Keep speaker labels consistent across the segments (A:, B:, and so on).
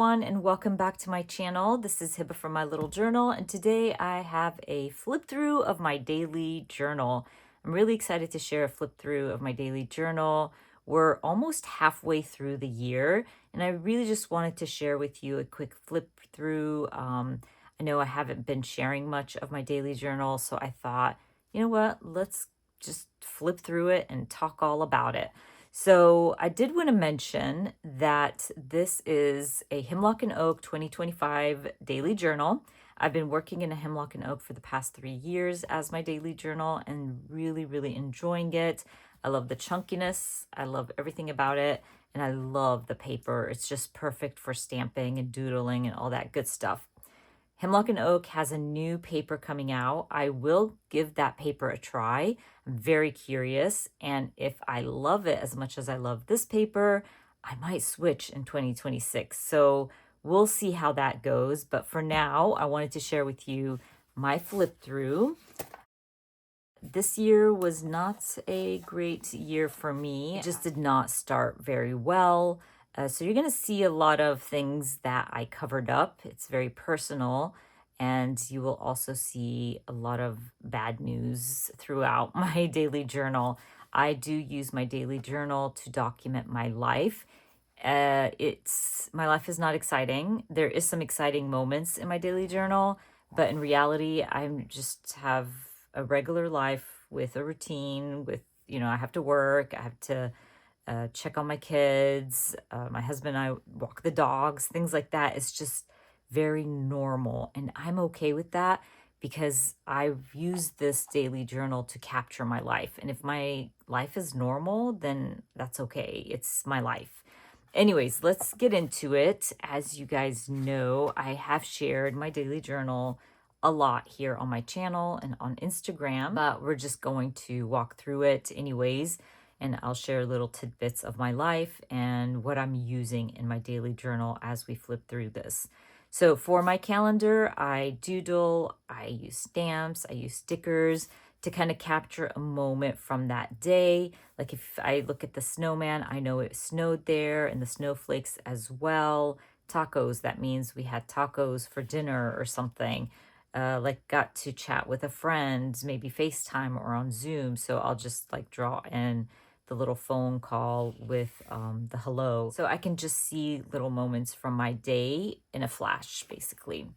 A: everyone, and welcome back to my channel. This is Hiba from My Little Journal, and today I have a flip through of my daily journal. I'm really excited to share a flip through of my daily journal. We're almost halfway through the year, and I really just wanted to share with you a quick flip through. I know I haven't been sharing much of my daily journal, so I thought, you know what, let's just flip through it and talk all about it. So I did want to mention that this is a Hemlock and Oak 2025 daily journal. I've been working in a Hemlock and Oak for the past 3 years as my daily journal and really enjoying it. I love the chunkiness. I love everything about it. And I love the paper. It's just perfect for stamping and doodling and all that good stuff. Hemlock and Oak has a new paper coming out. I will give that paper a try. I'm very curious. And if I love it as much as I love this paper, I might switch in 2026. So we'll see how that goes. But for now, I wanted to share with you my flip through. This year was not a great year for me. It just did not start very well. So you're going to see a lot of things that I covered up. It's very personal. And you will also see a lot of bad news throughout my daily journal. I do use my daily journal to document my life. My life is not exciting. There is some exciting moments in my daily journal, but in reality, I just have a regular life with a routine with, I have to work, I have to check on my kids, my husband and I walk the dogs, things like that. It's just very normal. And I'm okay with that because I've used this daily journal to capture my life. And if my life is normal, then that's okay. It's my life. Anyways, let's get into it. As you guys know, I have shared my daily journal a lot here on my channel and on Instagram, but we're just going to walk through it anyways, and I'll share little tidbits of my life and what I'm using in my daily journal as we flip through this. So for my calendar, I doodle, I use stamps, I use stickers to kind of capture a moment from that day. Like if I look at the snowman, I know it snowed there and the snowflakes as well. Tacos, that means we had tacos for dinner or something. Like got to chat with a friend, maybe FaceTime or on Zoom. So I'll just like draw in the little phone call with the hello. So I can just see little moments from my day in a flash, basically.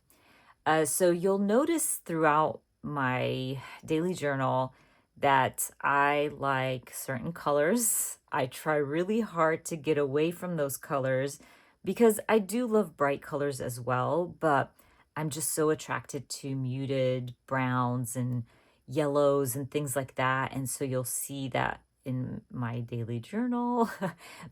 A: So you'll notice throughout my daily journal that I like certain colors. I try really hard to get away from those colors because I do love bright colors as well, but I'm just so attracted to muted browns and yellows and things like that. And so you'll see that in my daily journal,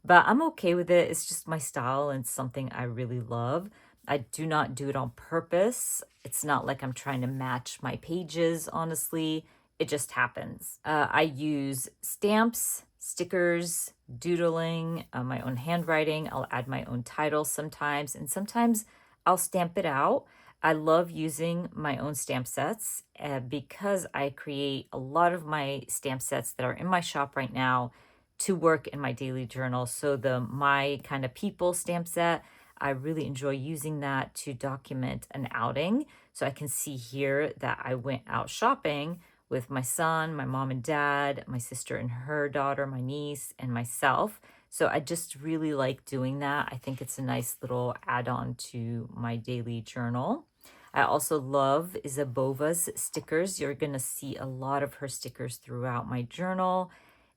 A: but I'm okay with it. It's just my style and something I really love. I do not do it on purpose. It's not like I'm trying to match my pages, honestly. It just happens. I use stamps, stickers, doodling, my own handwriting. I'll add my own title sometimes, and sometimes I'll stamp it out. I love using my own stamp sets because I create a lot of my stamp sets that are in my shop right now to work in my daily journal. So the My Kind of People stamp set, I really enjoy using that to document an outing. So I can see here that I went out shopping with my son, my mom and dad, my sister and her daughter, my niece, and myself. So I just really like doing that. I think it's a nice little add-on to my daily journal. I also love Isabova's stickers. You're going to see a lot of her stickers throughout my journal,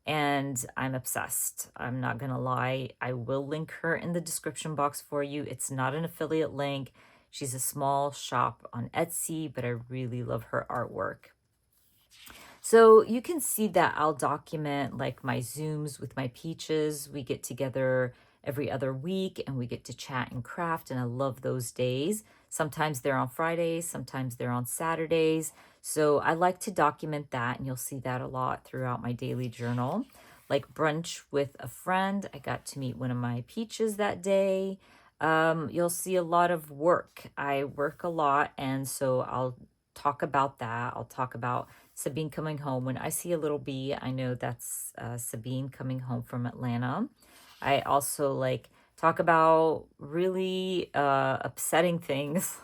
A: and I'm obsessed. I'm not going to lie. I will link her in the description box for you. It's not an affiliate link. She's a small shop on Etsy, but I really love her artwork. So you can see that I'll document like my Zooms with my peaches. We get together every other week and we get to chat and craft, and I love those days. Sometimes they're on Fridays, sometimes they're on Saturdays. So I like to document that, and you'll see that a lot throughout my daily journal. Like brunch with a friend, I got to meet one of my peaches that day. You'll see a lot of work. I work a lot, and so I'll talk about that. I'll talk about Sabine coming home. When I see a little bee, I know that's Sabine coming home from Atlanta. I also like talk about really upsetting things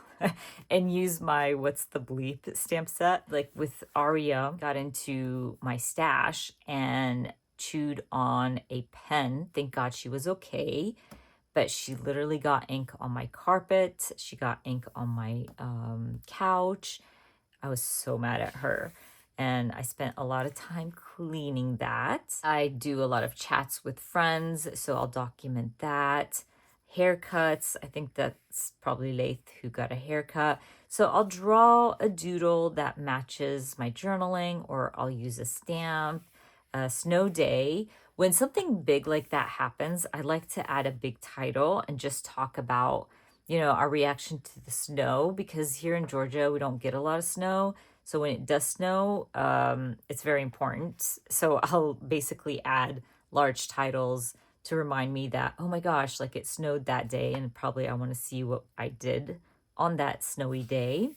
A: and use my what's the bleep stamp set. Like with Aria, got into my stash and chewed on a pen. Thank God she was okay. But she literally got ink on my carpet. She got ink on my couch. I was so mad at her. And I spent a lot of time cleaning that. I do a lot of chats with friends, so I'll document that. Haircuts, I think that's probably Laith who got a haircut. So I'll draw a doodle that matches my journaling, or I'll use a stamp. Snow day. When something big like that happens, I like to add a big title and just talk about our reaction to the snow, because here in Georgia, we don't get a lot of snow. So when it does snow, it's very important. So I'll basically add large titles to remind me that, oh my gosh, like it snowed that day, and probably I want to see what I did on that snowy day.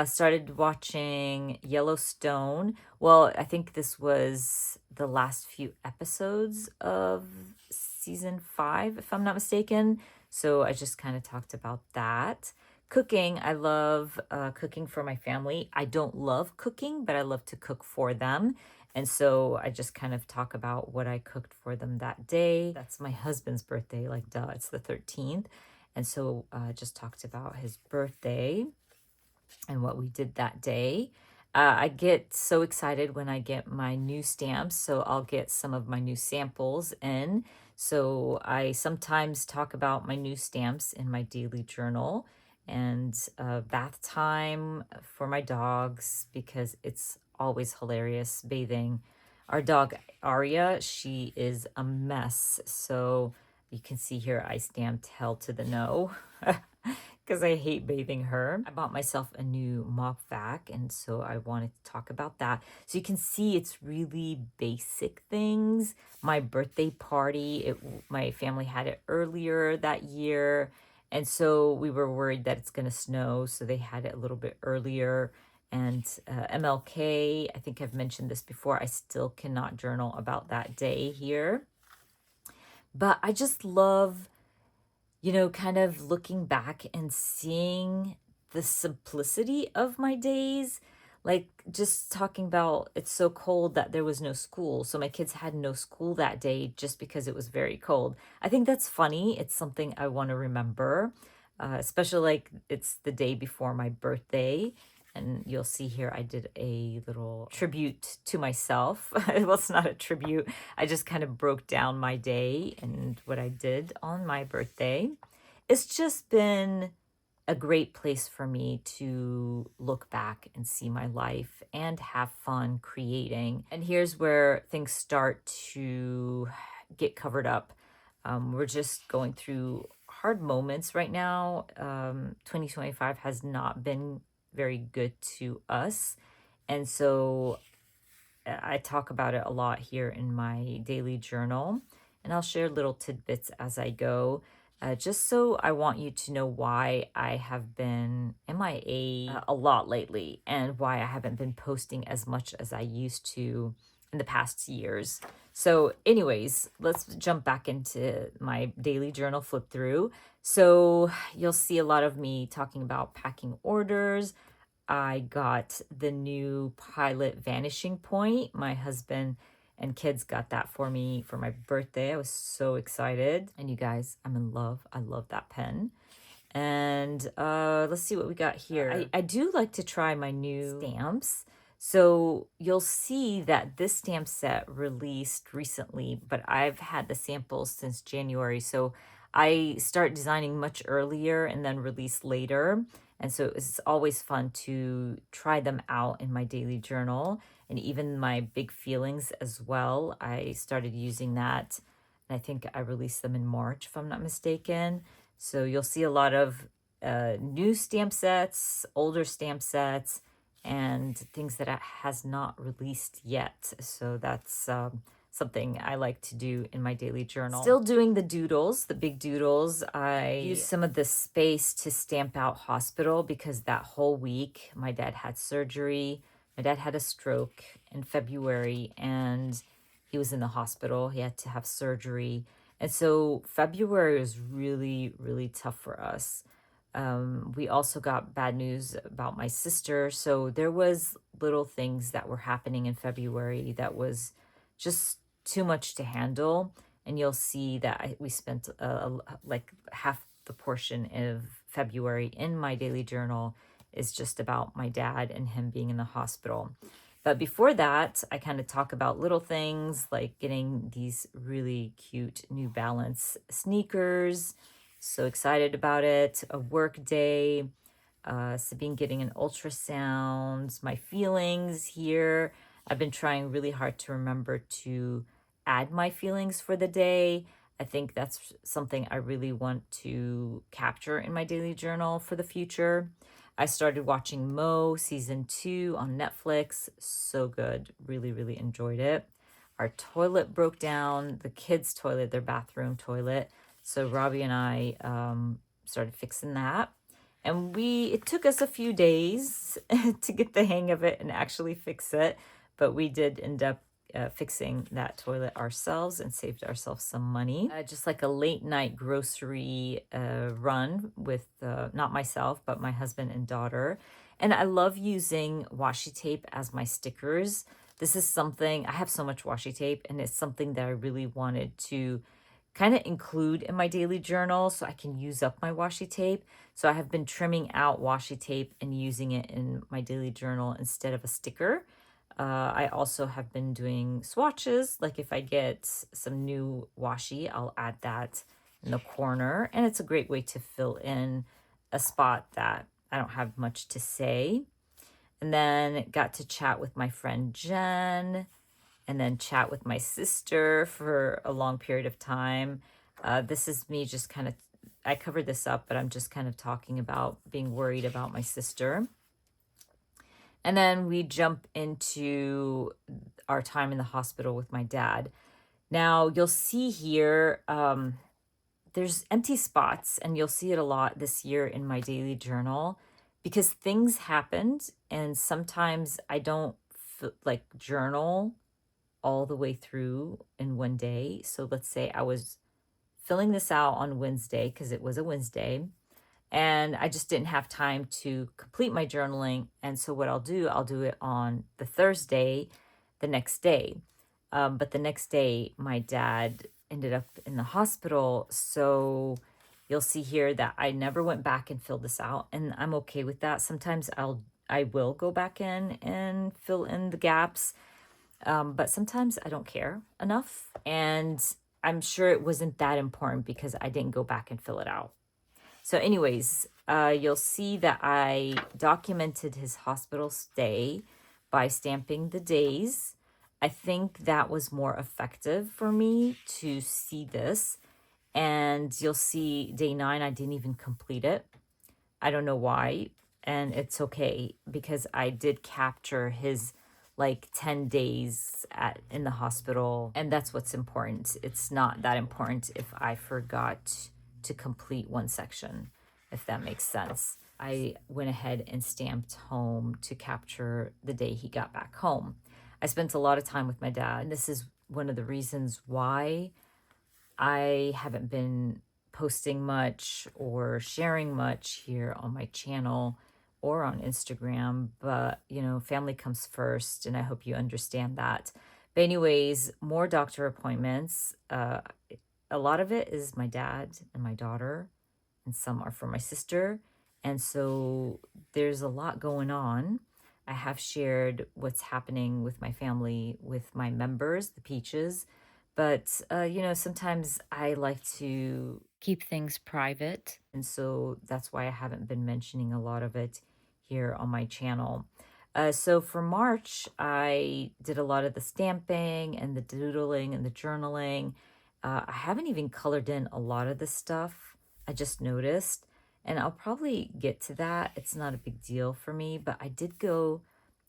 A: Started watching Yellowstone. Well, I think this was the last few episodes of season 5, if I'm not mistaken. So I just kind of talked about that. Cooking, I love cooking for my family. I don't love cooking, but I love to cook for them. And so I just kind of talk about what I cooked for them that day. That's my husband's birthday, like duh, it's the 13th. And so I just talked about his birthday and what we did that day. I get so excited when I get my new stamps, so I'll get some of my new samples in. So I sometimes talk about my new stamps in my daily journal, and bath time for my dogs, because it's always hilarious bathing. Our dog Aria, she is a mess. So you can see here I stamped hell to the no. Because I hate bathing her. I bought myself a new mop vac, and so I wanted to talk about that. So you can see it's really basic things. My birthday party, my family had it earlier that year, and so we were worried that it's going to snow, so they had it a little bit earlier. And MLK, I think I've mentioned this before, I still cannot journal about that day here. But I just love kind of looking back and seeing the simplicity of my days. Like just talking about, it's so cold that there was no school. So my kids had no school that day just because it was very cold. I think that's funny. It's something I want to remember, especially like it's the day before my birthday. And you'll see here, I did a little tribute to myself. Well, it's not a tribute. I just kind of broke down my day and what I did on my birthday. It's just been a great place for me to look back and see my life and have fun creating. And here's where things start to get covered up. We're just going through hard moments right now. 2025 has not been very good to us. And so I talk about it a lot here in my daily journal, and I'll share little tidbits as I go. Just so I want you to know why I have been MIA a lot lately, and why I haven't been posting as much as I used to in the past years. So anyways, let's jump back into my daily journal flip through. So you'll see a lot of me talking about packing orders. I got the new Pilot Vanishing Point. My husband and kids got that for me for my birthday. I was so excited. And you guys, I'm in love. I love that pen. And let's see what we got here. I do like to try my new stamps. So you'll see that this stamp set released recently, but I've had the samples since January. So I start designing much earlier and then release later. And so it's always fun to try them out in my daily journal, and even my big feelings as well. I started using that, and I think I released them in March, if I'm not mistaken. So you'll see a lot of new stamp sets, older stamp sets, and things that has not released yet. So that's something I like to do in my daily journal. Still doing the doodles, the big doodles. I use some of the space to stamp out hospital, because that whole week my dad had surgery. My dad had a stroke in February, and he was in the hospital. He had to have surgery. And so February was really, really tough for us. We also got bad news about my sister. So there was little things that were happening in February that was just too much to handle. And you'll see that we spent like half the portion of February in my daily journal is just about my dad and him being in the hospital. But before that, I kind of talk about little things like getting these really cute New Balance sneakers. So excited about it. A work day. Sabine getting an ultrasound. My feelings here. I've been trying really hard to remember to add my feelings for the day. I think that's something I really want to capture in my daily journal for the future. I started watching Mo season 2 on Netflix. So good. Really, really enjoyed it. Our toilet broke down, the kids' toilet, their bathroom toilet. So Robbie and I started fixing that. And it took us a few days to get the hang of it and actually fix it. But we did end up fixing that toilet ourselves and saved ourselves some money. Just like a late night grocery run with not myself, but my husband and daughter. And I love using washi tape as my stickers. This is something, I have so much washi tape, and it's something that I really wanted to kind of include in my daily journal so I can use up my washi tape. So I have been trimming out washi tape and using it in my daily journal instead of a sticker. I also have been doing swatches. Like if I get some new washi, I'll add that in the corner. And it's a great way to fill in a spot that I don't have much to say. And then got to chat with my friend Jen, and then chat with my sister for a long period of time. This is me just kind of, I covered this up, but I'm just kind of talking about being worried about my sister. And then we jump into our time in the hospital with my dad. Now, you'll see here, there's empty spots, and you'll see it a lot this year in my daily journal because things happened, and sometimes I don't like journal all the way through in one day. So let's say I was filling this out on Wednesday because it was a Wednesday, and I just didn't have time to complete my journaling. And so what I'll do it on the Thursday, the next day. But the next day, my dad ended up in the hospital. So you'll see here that I never went back and filled this out, and I'm okay with that. Sometimes I will go back in and fill in the gaps, but sometimes I don't care enough. And I'm sure it wasn't that important because I didn't go back and fill it out. So anyways, you'll see that I documented his hospital stay by stamping the days. I think that was more effective for me to see this. And you'll see day 9, I didn't even complete it. I don't know why. And it's okay because I did capture his like 10 days in the hospital. And that's what's important. It's not that important if I forgot to complete one section, if that makes sense. I went ahead and stamped home to capture the day he got back home. I spent a lot of time with my dad. And this is one of the reasons why I haven't been posting much or sharing much here on my channel or on Instagram, but family comes first, and I hope you understand that. But anyways, more doctor appointments. A lot of it is my dad and my daughter, and some are for my sister. And so there's a lot going on. I have shared what's happening with my family, with my members, the Peaches. But, sometimes I like to keep things private. And so that's why I haven't been mentioning a lot of it here on my channel. So for March, I did a lot of the stamping and the doodling and the journaling. I haven't even colored in a lot of the stuff. I just noticed. And I'll probably get to that. It's not a big deal for me, but I did go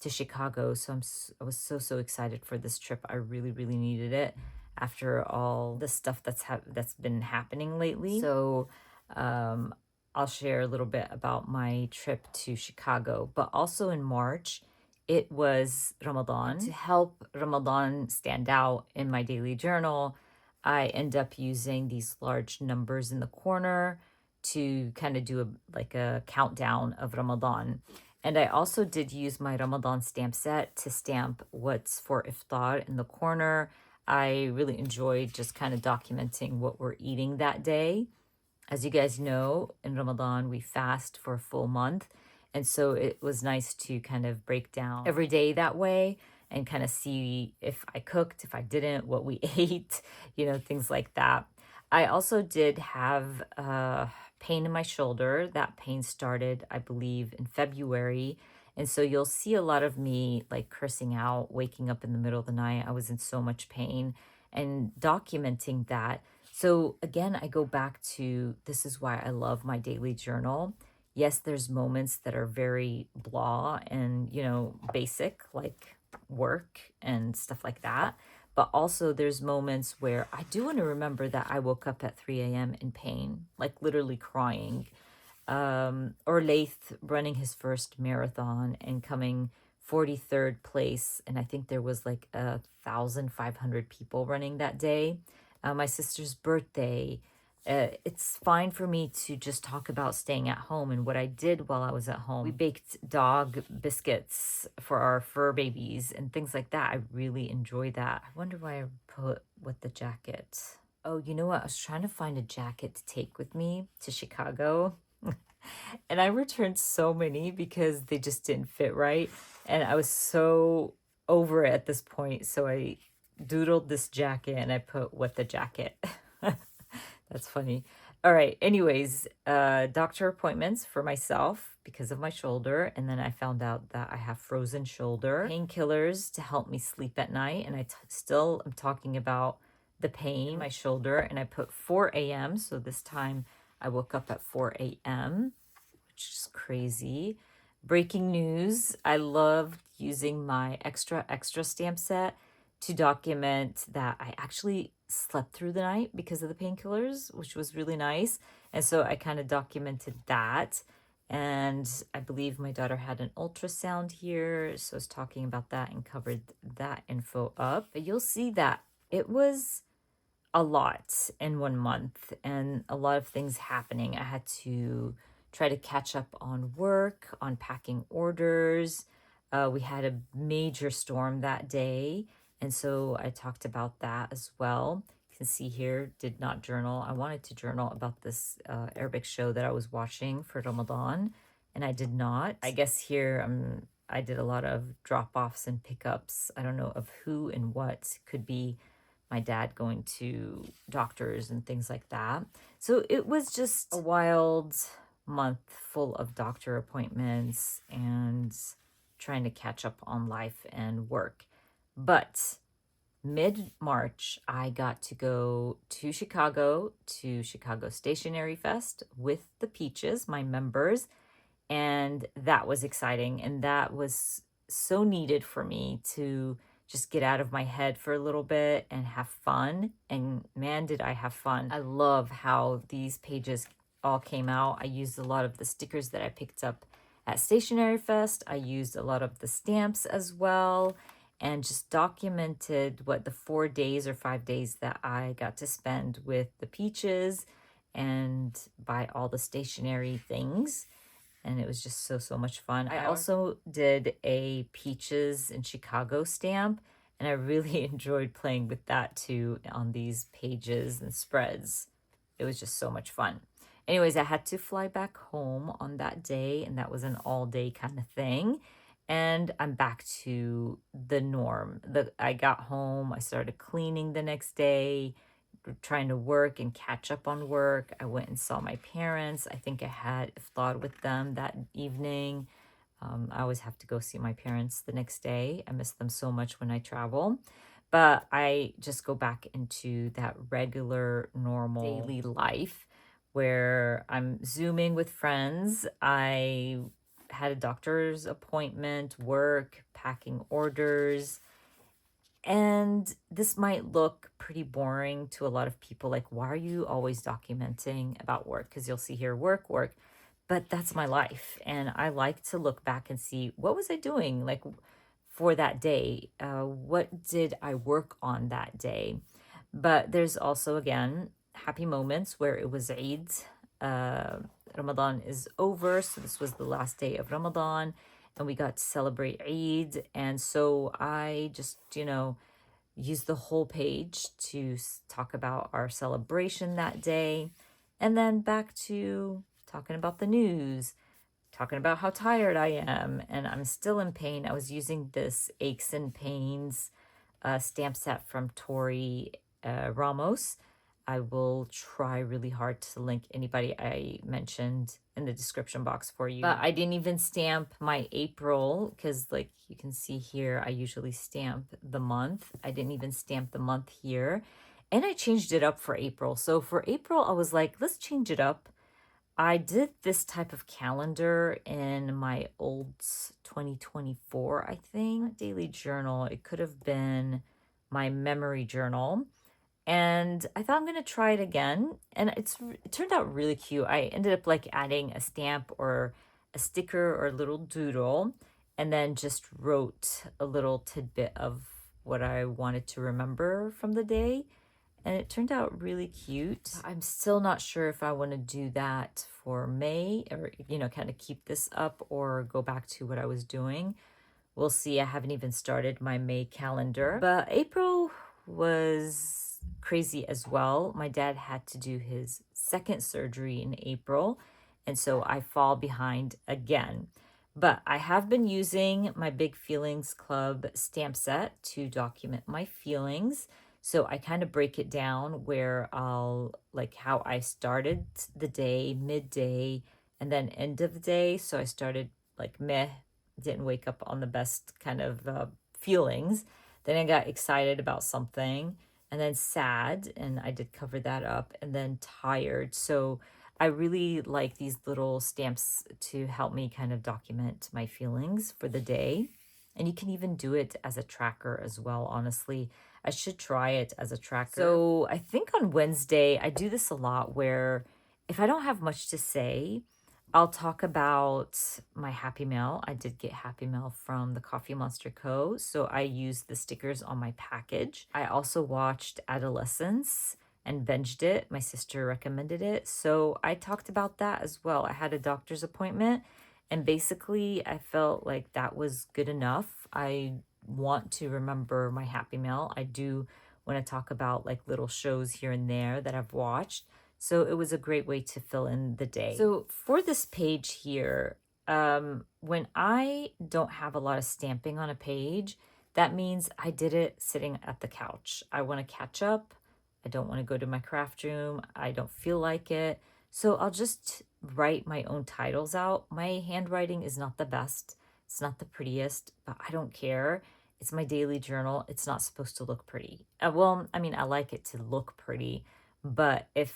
A: to Chicago. So I was so excited for this trip. I really, really needed it after all the stuff that's been happening lately. So I'll share a little bit about my trip to Chicago. But also in March, it was Ramadan. To help Ramadan stand out in my daily journal, I end up using these large numbers in the corner to kind of do like a countdown of Ramadan. And I also did use my Ramadan stamp set to stamp what's for iftar in the corner. I really enjoyed just kind of documenting what we're eating that day. As you guys know, in Ramadan, we fast for a full month. And so it was nice to kind of break down every day that way and kind of see if I cooked, if I didn't, what we ate, things like that. I also did have pain in my shoulder. That pain started, I believe, in February. And so you'll see a lot of me like cursing out, waking up in the middle of the night. I was in so much pain and documenting that. So again, I go back to this is why I love my daily journal. Yes, there's moments that are very blah and, basic, like work and stuff like that. But also there's moments where I do want to remember that I woke up at 3 a.m. in pain, like literally crying. Or Laith running his first marathon and coming 43rd place. And I think there was like 1,500 people running that day. My sister's birthday. It's fine for me to just talk about staying at home and what I did while I was at home. We baked dog biscuits for our fur babies and things like that. I really enjoy that. I wonder why I put with the jacket. Oh, you know what? I was trying to find a jacket to take with me to Chicago. And I returned so many because they just didn't fit right. And I was so over it at this point. So I doodled this jacket and I put with the jacket. That's funny. All right. Anyways, doctor appointments for myself because of my shoulder. And then I found out that I have frozen shoulder. Painkillers to help me sleep at night. And I still am talking about the pain in my shoulder. And I put 4 a.m. So this time I woke up at 4 a.m., which is crazy. Breaking news. I loved using my extra stamp set to document that I actually slept through the night because of the painkillers, which was really nice. And so I kind of documented that. And I believe my daughter had an ultrasound here. So I was talking about that and covered that info up. But you'll see that it was a lot in 1 month and a lot of things happening. I had to try to catch up on work, on packing orders. We had a major storm that day. And so I talked about that as well. You can see here, did not journal. I wanted to journal about this Arabic show that I was watching for Ramadan, and I did not. I guess here I did a lot of drop-offs and pickups. I don't know of who and what. Could be my dad going to doctors and things like that. So it was just a wild month full of doctor appointments and trying to catch up on life and work. But mid-March, I got to go to Chicago Stationery Fest with the Peaches, my members, and that was exciting. And that was so needed for me to just get out of my head for a little bit and have fun. And man, did I have fun. I love how these pages all came out. I used a lot of the stickers that I picked up at Stationery Fest. I used a lot of the stamps as well and just documented what the 4 days or 5 days that I got to spend with the Peaches and buy all the stationery things. And it was just so much fun. I also did a Peaches in Chicago stamp, and I really enjoyed playing with that too on these pages and spreads. It was just so much fun. Anyways, I had to fly back home on that day, and that was an all-day kind of thing. And I'm back to the norm. I got home, I started cleaning the next day, trying to work and catch up on work. I went and saw my parents. I think I had iftar with them that evening. I always have to go see my parents the next day. I miss them so much when I travel. But I just go back into that regular, normal daily life where I'm Zooming with friends. I had a doctor's appointment, work, packing orders. And this might look pretty boring to a lot of people. Like, why are you always documenting about work? Because you'll see here, work. But that's my life. And I like to look back and see, what was I doing like for that day? What did I work on that day? But there's also, again, happy moments where it was Eid. Uh, Ramadan is over, so this was the last day of Ramadan, and we got to celebrate Eid. And so I just, used the whole page to talk about our celebration that day. And then back to talking about the news, talking about how tired I am, and I'm still in pain. I was using this Aches and Pains stamp set from Tori Ramos. I will try really hard to link anybody I mentioned in the description box for you. But I didn't even stamp my April because, like you can see here, I usually stamp the month. I didn't even stamp the month here. And I changed it up for April. So for April, I was like, let's change it up. I did this type of calendar in my old 2024, I think, daily journal. It could have been my memory journal. And I thought I'm going to try it again. And it turned out really cute. I ended up like adding a stamp or a sticker or a little doodle, and then just wrote a little tidbit of what I wanted to remember from the day, and it turned out really cute. I'm still not sure if I want to do that for May, or, kind of keep this up or go back to what I was doing. We'll see. I haven't even started my May calendar. But April was crazy as well. My dad had to do his second surgery in April, and so I fall behind again. But I have been using my Big Feelings Club stamp set to document my feelings. So I kind of break it down where I'll, like, how I started the day, midday, and then end of the day. So I started like meh, didn't wake up on the best kind of feelings. Then I got excited about something, and then sad, and I did cover that up, and then tired. So I really like these little stamps to help me kind of document my feelings for the day. And you can even do it as a tracker as well, honestly. I should try it as a tracker. So I think on Wednesday, I do this a lot where if I don't have much to say, I'll talk about my Happy Mail. I did get Happy Mail from the Coffee Monster Co. So I used the stickers on my package. I also watched Adolescence and binged it. My sister recommended it. So I talked about that as well. I had a doctor's appointment, and basically I felt like that was good enough. I want to remember my Happy Mail. I do want to talk about like little shows here and there that I've watched. So it was a great way to fill in the day. So for this page here, when I don't have a lot of stamping on a page, that means I did it sitting at the couch. I want to catch up. I don't want to go to my craft room. I don't feel like it. So I'll just write my own titles out. My handwriting is not the best. It's not the prettiest, but I don't care. It's my daily journal. It's not supposed to look pretty. Well, I mean, I like it to look pretty, but if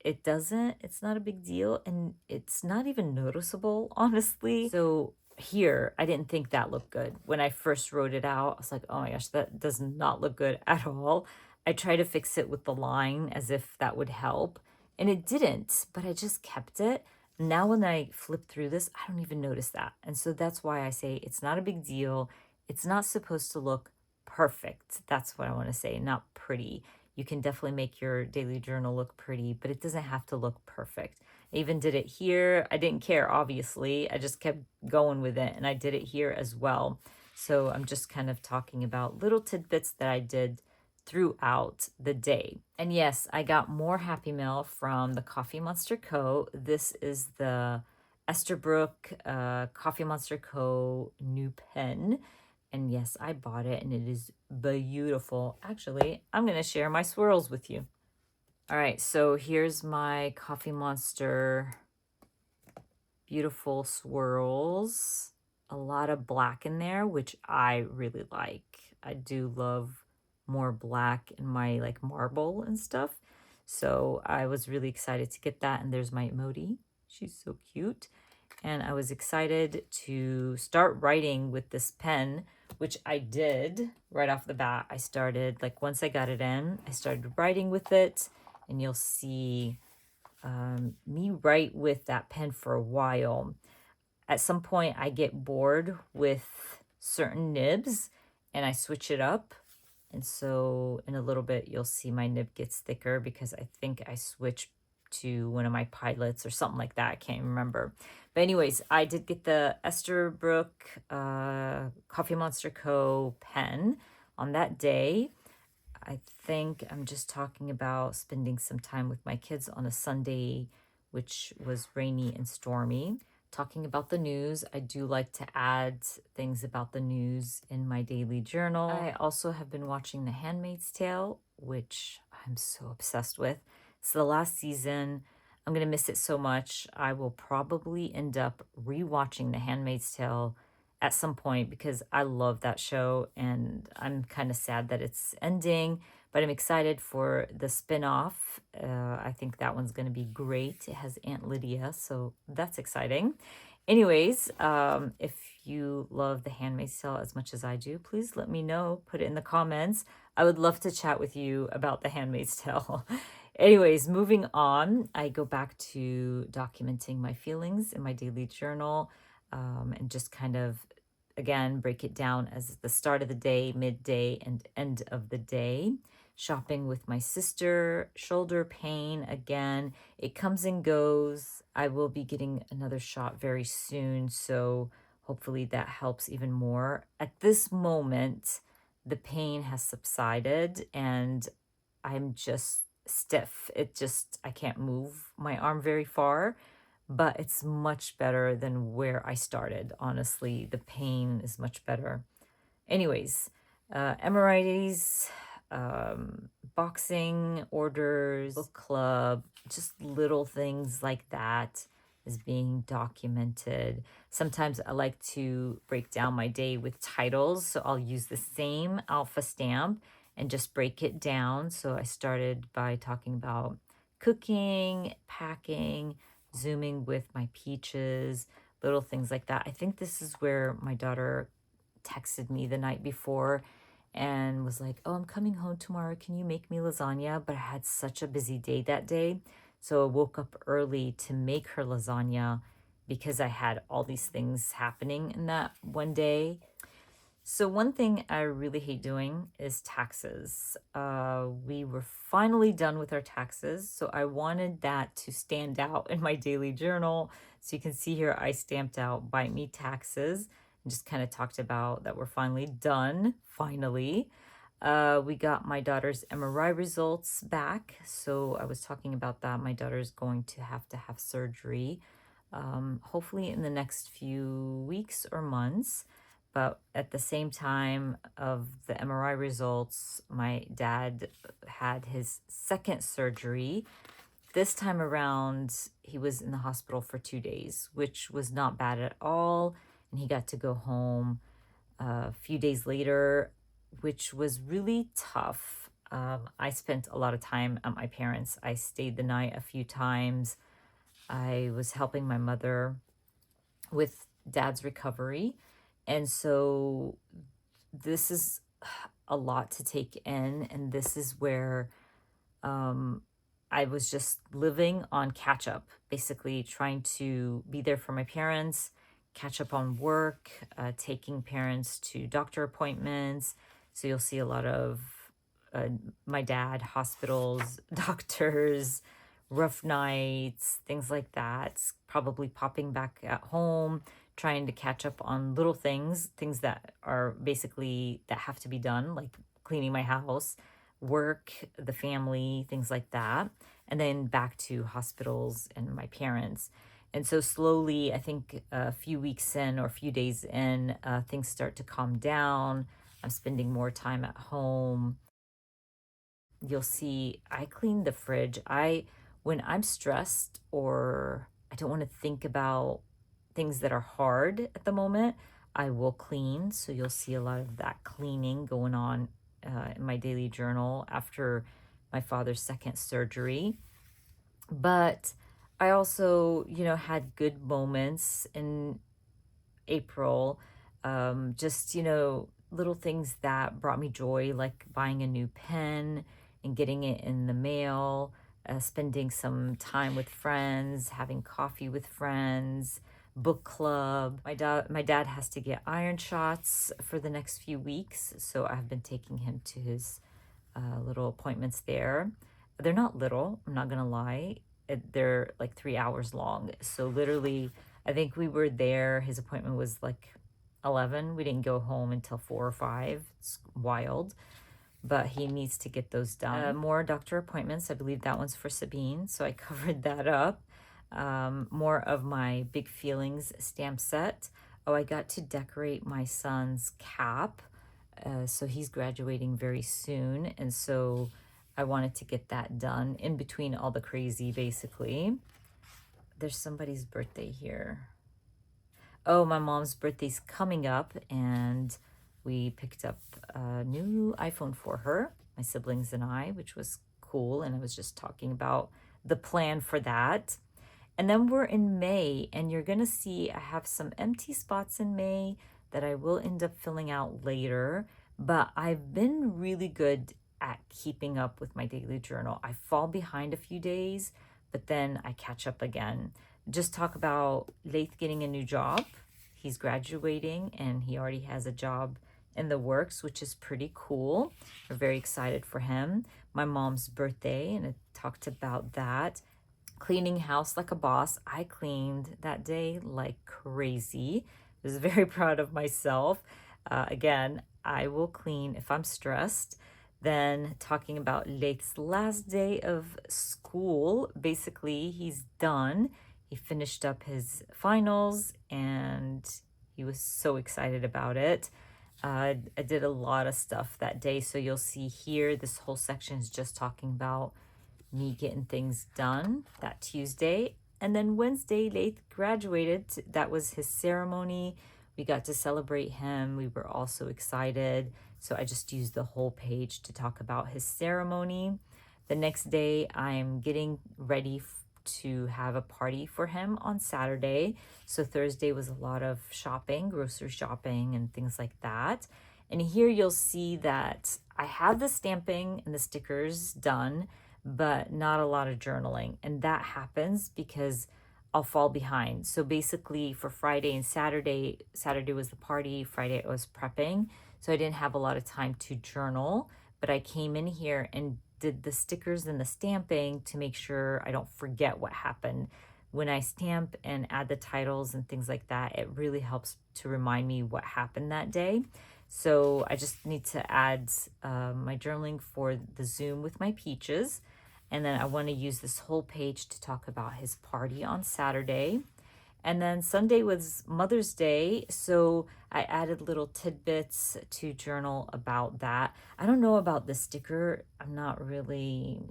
A: it doesn't, it's not a big deal, and it's not even noticeable, honestly. So here, I didn't think that looked good. When I first wrote it out, I was like, oh my gosh, that does not look good at all. I tried to fix it with the line as if that would help, and it didn't, but I just kept it. Now when I flip through this, I don't even notice that. And so that's why I say it's not a big deal. It's not supposed to look perfect. That's what I want to say, not pretty. You can definitely make your daily journal look pretty, but it doesn't have to look perfect. I even did it here. I didn't care, obviously. I just kept going with it, and I did it here as well. So I'm just kind of talking about little tidbits that I did throughout the day. And yes, I got more Happy Mail from the Coffee Monster Co. This is the Esterbrook Coffee Monster Co. new pen. And yes, I bought it, and it is beautiful. Actually, I'm going to share my swirls with you. All right, so here's my Coffee Monster beautiful swirls. A lot of black in there, which I really like. I do love more black in my like marble and stuff. So I was really excited to get that. And there's my emoji. She's so cute. And I was excited to start writing with this pen, which I did right off the bat. I started, like, once I got it in, I started writing with it, and you'll see me write with that pen for a while. At some point, I get bored with certain nibs, and I switch it up. And so in a little bit, you'll see my nib gets thicker because I think I switched to one of my pilots or something like that. I can't remember. But anyways, I did get the Esterbrook Coffee Monster Co. pen on that day. I think I'm just talking about spending some time with my kids on a Sunday, which was rainy and stormy. Talking about the news, I do like to add things about the news in my daily journal. I also have been watching The Handmaid's Tale, which I'm so obsessed with. It's the last season. I'm going to miss it so much. I will probably end up rewatching The Handmaid's Tale at some point because I love that show and I'm kind of sad that it's ending, but I'm excited for the spin-off. I think that one's going to be great. It has Aunt Lydia, so that's exciting. Anyways, if you love The Handmaid's Tale as much as I do, please let me know. Put it in the comments. I would love to chat with you about The Handmaid's Tale. Anyways, moving on, I go back to documenting my feelings in my daily journal, and just kind of, again, break it down as the start of the day, midday, and end of the day. Shopping with my sister, shoulder pain again. It comes and goes. I will be getting another shot very soon, so hopefully that helps even more. At this moment, the pain has subsided and I'm just stiff. I can't move my arm very far, but it's much better than where I started. Honestly, the pain is much better. Anyways, MRIs, boxing orders, book club, just little things like that is being documented. Sometimes I like to break down my day with titles, so I'll use the same alpha stamp and just break it down. So I started by talking about cooking, packing, zooming with my peaches, little things like that. I think this is where my daughter texted me the night before and was like, "Oh, I'm coming home tomorrow. Can you make me lasagna?" But I had such a busy day that day. So I woke up early to make her lasagna because I had all these things happening in that one day. So one thing I really hate doing is taxes. We were finally done with our taxes, so I wanted that to stand out in my daily journal. So you can see here I stamped out bite me taxes and just kind of talked about that we're finally done, finally. We got my daughter's MRI results back, so I was talking about that. My daughter's going to have surgery, hopefully in the next few weeks or months. But at the same time of the MRI results, my dad had his second surgery. This time around, he was in the hospital for 2 days, which was not bad at all. And he got to go home a few days later, which was really tough. I spent a lot of time at my parents'. I stayed the night a few times. I was helping my mother with dad's recovery. And so this is a lot to take in. And this is where I was just living on catch up, basically trying to be there for my parents, catch up on work, taking parents to doctor appointments. So you'll see a lot of uh, my dad, hospitals, doctors, rough nights, things like that. Probably popping back at home, trying to catch up on little things, things that are basically that have to be done, like cleaning my house, work, the family, things like that. And then back to hospitals and my parents. And so slowly, I think a few weeks in or a few days in, things start to calm down. I'm spending more time at home. You'll see I clean the fridge. When I'm stressed or I don't want to think about things that are hard at the moment, I will clean. So you'll see a lot of that cleaning going on in my daily journal after my father's second surgery. But I also, had good moments in April. Just, little things that brought me joy, like buying a new pen and getting it in the mail, spending some time with friends, having coffee with friends, book club. My dad has to get iron shots for the next few weeks, so I've been taking him to his little appointments there. They're not little, I'm not gonna lie. They're like 3 hours long. So literally, I think we were there. His appointment was like 11. We didn't go home until 4 or 5. It's wild, but he needs to get those done. More doctor appointments. I believe that one's for Sabine, so I covered that up. More of my big feelings stamp set. Oh, I got to decorate my son's cap. So he's graduating very soon, and so I wanted to get that done in between all the crazy, basically. There's somebody's birthday here. Oh, my mom's birthday's coming up, and we picked up a new iPhone for her, my siblings and I, which was cool. And I was just talking about the plan for that. And then we're in May, and you're gonna see I have some empty spots in May that I will end up filling out later. But I've been really good at keeping up with my daily journal. I fall behind a few days, but then I catch up again. Just talk about Laith getting a new job. He's graduating and he already has a job in the works, which is pretty cool. We're very excited for him. My mom's birthday, and I talked about that. Cleaning house like a boss. I cleaned that day like crazy. I was very proud of myself. Again, I will clean if I'm stressed. Then talking about Laith's last day of school. Basically, he's done. He finished up his finals and he was so excited about it. I did a lot of stuff that day. So you'll see here, this whole section is just talking about me getting things done that Tuesday. And then Wednesday, Laith graduated. That was his ceremony. We got to celebrate him. We were all so excited. So I just used the whole page to talk about his ceremony. The next day, I'm getting ready to have a party for him on Saturday. So Thursday was a lot of shopping, grocery shopping, and things like that. And here you'll see that I have the stamping and the stickers done, but not a lot of journaling. And that happens because I'll fall behind. So basically for Friday and Saturday was the party, Friday I was prepping. So I didn't have a lot of time to journal, but I came in here and did the stickers and the stamping to make sure I don't forget what happened. When I stamp and add the titles and things like that, it really helps to remind me what happened that day. So I just need to add my journaling for the Zoom with my peaches. And then I want to use this whole page to talk about his party on Saturday. And then Sunday was Mother's Day, so I added little tidbits to journal about that. I don't know about the sticker. I'm not really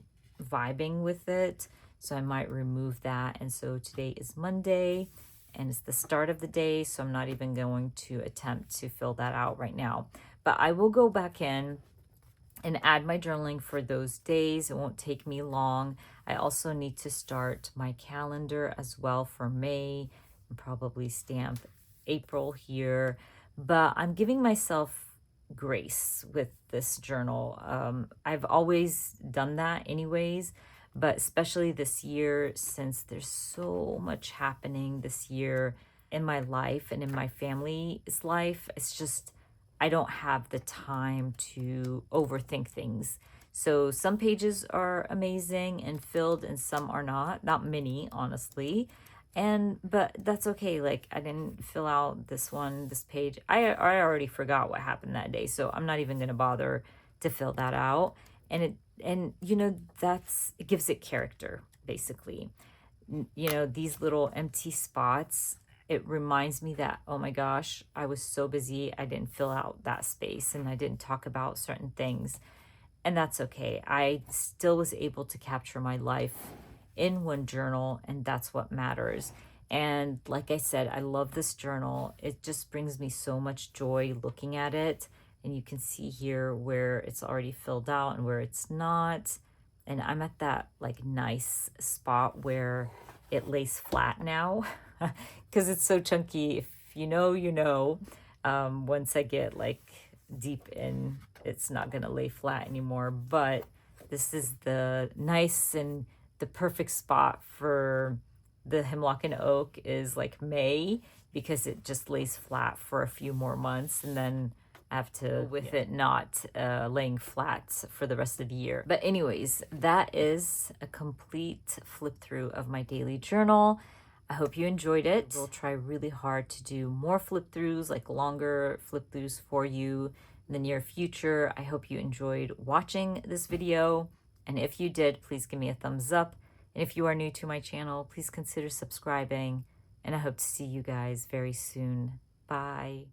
A: vibing with it, so I might remove that. And so today is Monday, and it's the start of the day, so I'm not even going to attempt to fill that out right now. But I will go back in and add my journaling for those days. It won't take me long. I also need to start my calendar as well for May and probably stamp April here. But I'm giving myself grace with this journal. I've always done that anyways, but especially this year, since there's so much happening this year in my life and in my family's life, it's just, I don't have the time to overthink things. So some pages are amazing and filled and some are not many, honestly. But that's okay. Like I didn't fill out this page. I already forgot what happened that day. So I'm not even going to bother to fill that out. And it gives it character, basically. These little empty spots, it reminds me that, oh my gosh, I was so busy. I didn't fill out that space and I didn't talk about certain things. And that's okay. I still was able to capture my life in one journal, and that's what matters. And like I said, I love this journal. It just brings me so much joy looking at it. And you can see here where it's already filled out and where it's not. And I'm at that like nice spot where it lays flat now because it's so chunky. If you know, you know. Once I get like deep in, it's not gonna lay flat anymore. But this is the nice and the perfect spot for The hemlock and oak is like May, because it just lays flat for a few more months, and then I have to with it not laying flat for the rest of the year. But anyways, that is a complete flip through of my daily journal. I hope you enjoyed it. We'll try really hard to do more flip throughs, like longer flip throughs for you in the near future. I hope you enjoyed watching this video. And if you did, please give me a thumbs up. And if you are new to my channel, please consider subscribing. And I hope to see you guys very soon. Bye.